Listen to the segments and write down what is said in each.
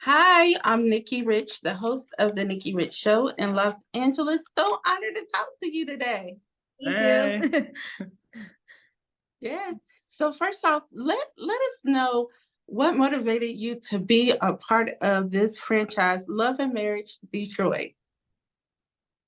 Hi, I'm Nikki Rich, the host of the Nikki Rich Show in Los Angeles. So honored to talk to you today. Thank Hey. you. Yeah. So first off, let us know what motivated you to be a part of this franchise, Love and Marriage Detroit.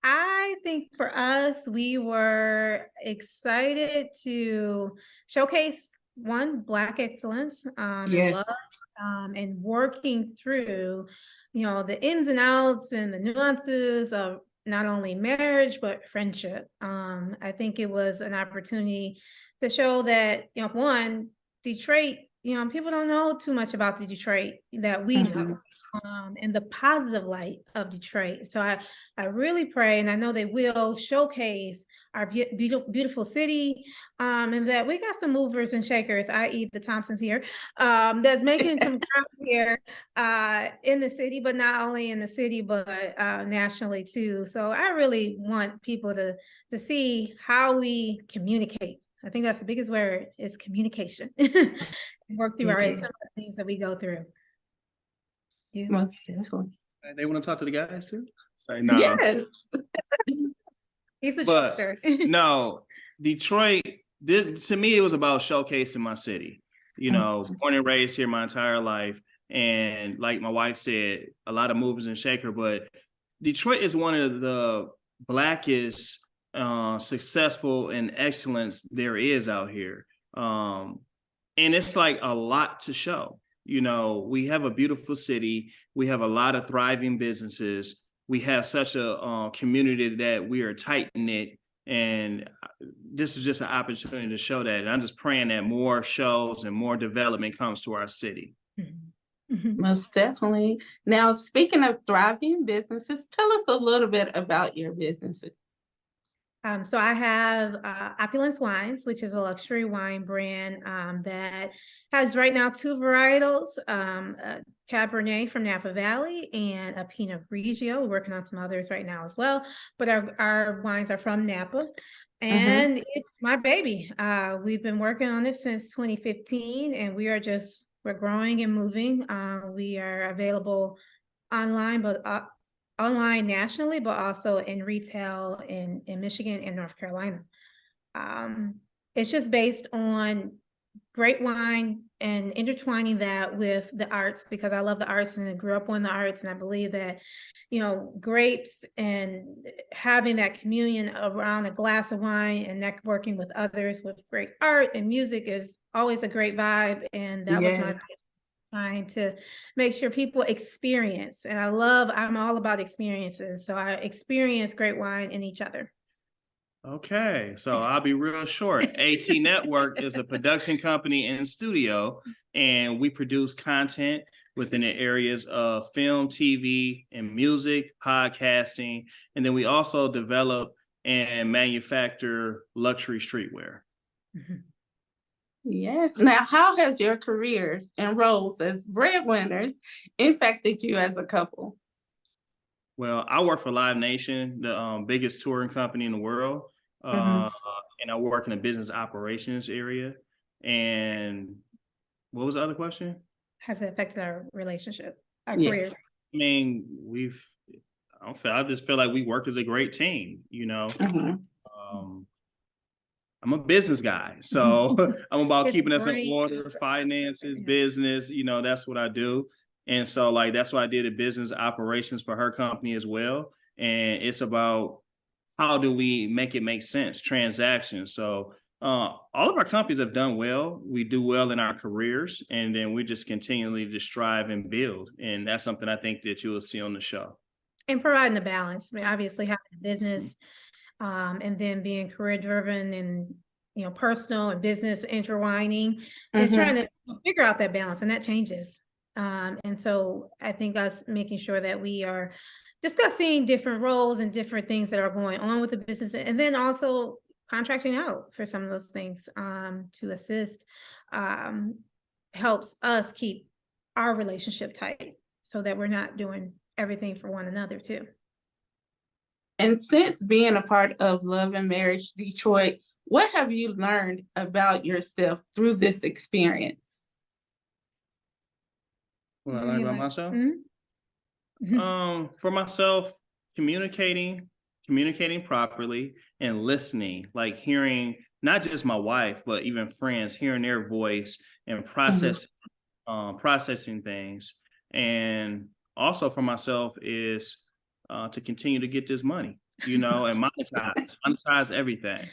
I think for us, we were excited to showcase one, Black excellence, and Yes. love, and working through, the ins and outs and the nuances of not only marriage, but friendship. I think it was an opportunity to show that, one, Detroit, people don't know too much about the Detroit that we know. Mhm. And the positive light of Detroit. So I really pray, and I know they will showcase our beautiful city, and that we got some movers and shakers, i.e. the Thompsons here, that's making some ground here in the city, but not only in the city, but nationally too. So I really want people to see how we communicate. I think that's the biggest word is communication. Work through Yeah, some of the things that we go through. Yeah. most definitely. They want to talk to the guys too? Say no. Yes. He's a But jokester. no, Detroit, to me, it was about showcasing my city. Born and raised here my entire life. And like my wife said, a lot of movers and shaker, but Detroit is one of the blackest, successful and excellence there is out here. And it's like a lot to show. We have a beautiful city. We have a lot of thriving businesses. We have such a community that we are tight knit, and this is just an opportunity to show that. And I'm just praying that more shows and more development comes to our city. Most definitely. Now, speaking of thriving businesses, tell us a little bit about your businesses. So I have Opulence Wines, which is a luxury wine brand that has right now two varietals, a Cabernet from Napa Valley and a Pinot Grigio. We're working on some others right now as well, but our wines are from Napa. And it's my baby. We've been working on it since 2015, and we're growing and moving. We are available online, but online nationally, but also in retail in Michigan and North Carolina. It's just based on great wine and intertwining that with the arts, because I love the arts and I grew up on the arts. And I believe that, grapes and having that communion around a glass of wine and networking with others with great art and music is always a great vibe. And that was my trying to make sure people experience. And I'm all about experiences. So I experience great wine in each other. Okay, so I'll be real short. AT Network is a production company and studio, and we produce content within the areas of film, TV, and music, podcasting. And then we also develop and manufacture luxury streetwear. Yes. Now, how has your careers and roles as breadwinners impacted you as a couple? Well, I work for Live Nation, the biggest touring company in the world. And I work in the business operations area. And what was the other question? Has it affected our relationship, our Yes. career? I mean, I just feel like we work as a great team, I'm a business guy, so I'm about It's keeping us in great. order, finances, business, that's what I do. And so like, that's why I did the business operations for her company as well. And it's about how do we make it make sense, transactions. So all of our companies have done well. We do well in our careers, and then we just continually just strive and build. And that's something I think that you will see on the show. And providing the balance. I mean, obviously having a business and then being career driven and, personal and business intertwining is trying to figure out that balance, and that changes. And so I think us making sure that we are discussing different roles and different things that are going on with the business, and then also contracting out for some of those things to assist helps us keep our relationship tight so that we're not doing everything for one another too. And since being a part of Love and Marriage Detroit, what have you learned about yourself through this experience? What I What do learned you about like? myself? Mhm. For myself, communicating properly and listening, like hearing not just my wife, but even friends, hearing their voice and processing things. And also for myself is to continue to get this money, and monetize everything.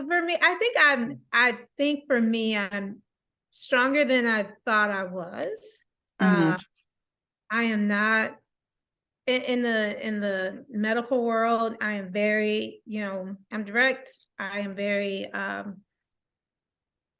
For me, I think for me, I'm stronger than I thought I was. Mhm. I am not in the medical world. I am very, I'm direct. I am very,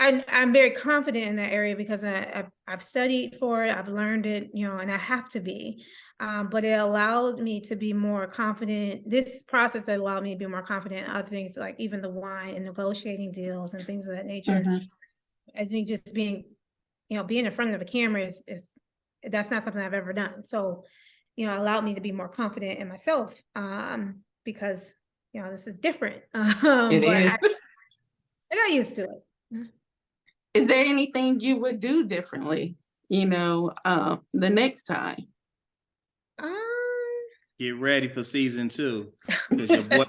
I'm very confident in that area because I've studied for it, I've learned it, and I have to be. But it allowed me to be more confident. This process allowed me to be more confident in other things, like even the wine and negotiating deals and things of that nature. Mhm. I think just being in front of a camera is that's not something I've ever done. So, it allowed me to be more confident in myself, because this is different. It But is. I got used to it. Is there anything you would do differently, the next time? Um, Get ready for season 2 because your boy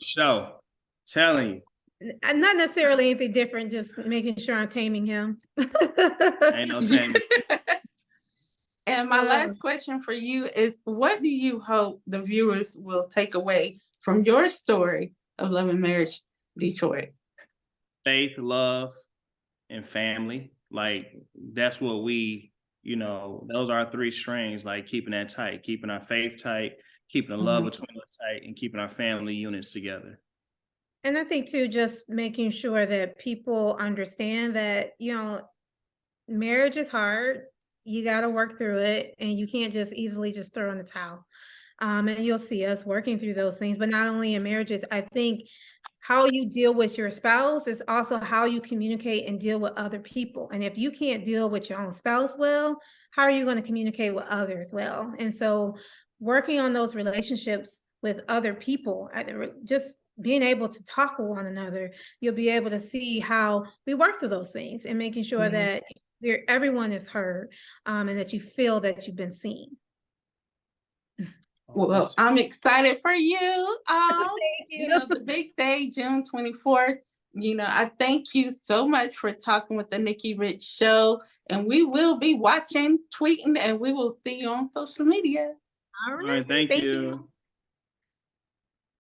show telling you Not necessarily anything different, just making sure I'm taming him. ain't no time. And my last question for you is, what do you hope the viewers will take away from your story of Love and Marriage Detroit? Faith, love, and family. Like that's what those are our 3 strings, like keeping that tight, keeping our faith tight, keeping the love between us tight, and keeping our family units together. And I think too, just making sure that people understand that, marriage is hard. You got to work through it, and you can't just easily just throw in the towel. And you'll see us working through those things, but not only in marriages. I think how you deal with your spouse is also how you communicate and deal with other people. And if you can't deal with your own spouse well, how are you going to communicate with others well? And so working on those relationships with other people, just being able to talk with one another, you'll be able to see how we work through those things and making sure that everyone is heard, and that you feel that you've been seen. Well, I'm excited for you all. Thank you. The big day, June 24th. I thank you so much for talking with the Nikki Rich Show. And we will be watching, tweeting, and we will see you on social media. All All right, right. thank you.